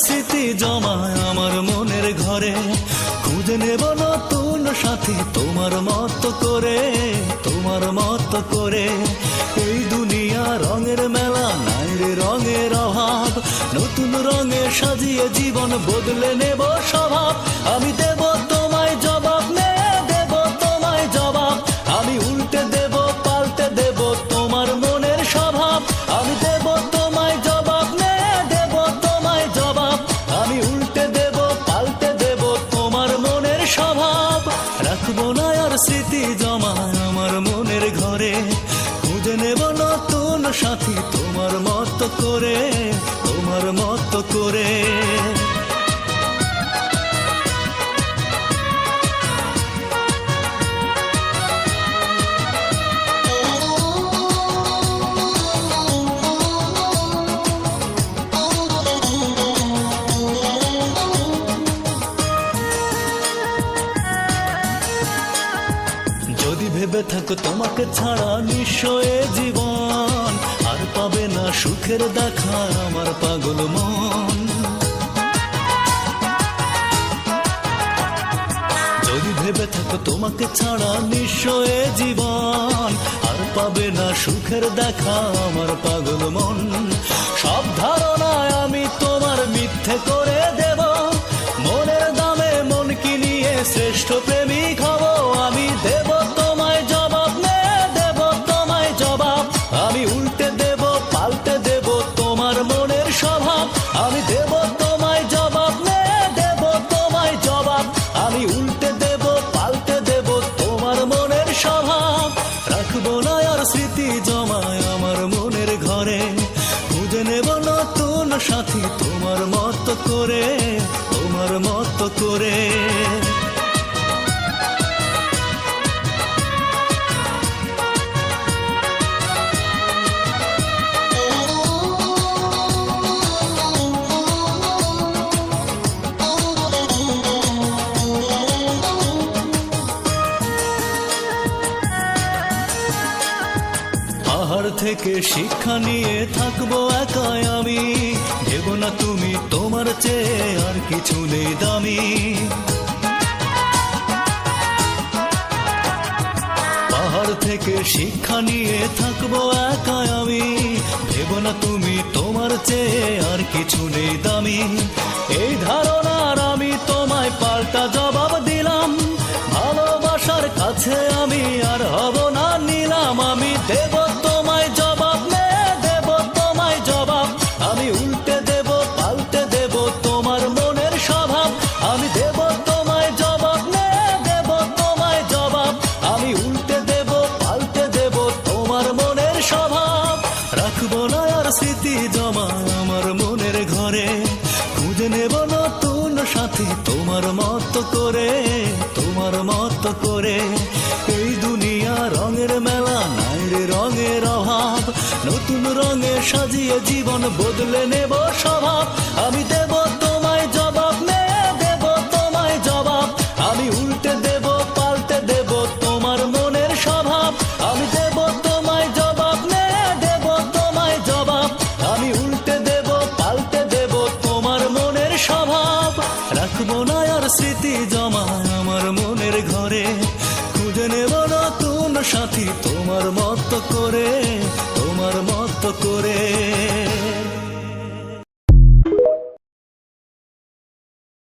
স্মৃতি জমায় আমার মনের ঘরে, খুঁজে নেব নতুন সাথী তোমার মতো করে, তোমার মতো করে। এই দুনিয়া রঙের মেলা, নাই রে রঙের অভাব, নতুন রঙে সাজিয়ে জীবন বদলে নেব স্বভাব। আমি দেব তোমায় জবাব, দেব তোমায় জবাব, আমি উল্টে দেব পাল্টে দেব তোমার মনের স্বভাব। আমি দেব তোমায় জবাব, দেব তোমায় জবাব, আমি উল্টে দেব পাল্টে দেব তোমার মনের স্বভাব। রাখবো না আর স্মৃতি জমায় আমার মনের ঘরে, খুঁজে নেব নতুন সাথী তোমার মতো করে, তোমার মতো করে। যদি ভেবে থাকো তোমাকে ছাড়া নিশ্চয় জীবন আর পাবে না সুখের দেখা আমার পাগল মন। যদি ভেবে থাকো তোমাকে ছাড়া নিশ্চয় জীবন আর পাবে না সুখের দেখা আমার পাগল মন। সব ধারণায় আমি তোমার মিথ্যে করে দেব, মনের দামে মন কিনিয়ে শ্রেষ্ঠ প্রেমিক হব আমি। দেব তোমায় জবাব, দেব তোমায় জবাব, আমি উল্টে দেব পাল্টে দেব তোমার মনের স্বভাব। আমি দেব তোমায় জবাব, দেব তোমায় জবাব, আমি উল্টে দেব পাল্টে দেব তোমার মনের স্বভাব। রাখবো না আর স্মৃতি জমায় আমার মনের ঘরে, খুঁজে নেব নতুন সাথী তোমার মতো করে, তোমার মতো করে। পাহাড় থেকে শিক্ষা নিয়ে থাকবো একাই আমি, দেব না তুমি তোমার চেয়ে আর কিছু নেই দামি। পাহাড় থেকে শিক্ষা নিয়ে থাকবো একাই আমি, দেব না তুমি তোমার চেয়ে আর কিছু নেই দামি। এই ধারণার আমি তোমায় পাল্টা জবাব দিলাম, ভালোবাসার কাছে আমি আর হব না নিলাম। আমি দেব তোমায় জবাব, দেব তোমায় জবাব, আমি উল্টে দেব পাল্টে দেব তোমার মনের স্বভাব। আমি দেব তোমায় জবাব, দেব তোমায় জবাব, আমি উল্টে দেব পাল্টে দেব তোমার মনের স্বভাব। রাখবো না আর স্মৃতি জমা আমার মনের ঘরে, খুঁজে নেব নতুন সাথী তোমার মতো করে, তোমার মতো করে। এই দুনিয়া রঙের মেলা, নাই রে রঙের অভাব, নতুন রঙে সাজিয়ে জীবন বদলে নেব স্বভাব। আমি দেব তোমায় জবাব, দেব তোমায় জবাব, আমি উল্টে দেব পাল্টে দেব তোমার মনের স্বভাব। আমি দেব তোমায় জবাব, দেব তোমায় জবাব, আমি উল্টে দেব পাল্টে দেব তোমার মনের স্বভাব। রাখবো না আর স্মৃতি জমা আমার মনের ঘরে, খুঁজে নেব নতুন সাথী তোমার মতো করে, তোমার মতো করে।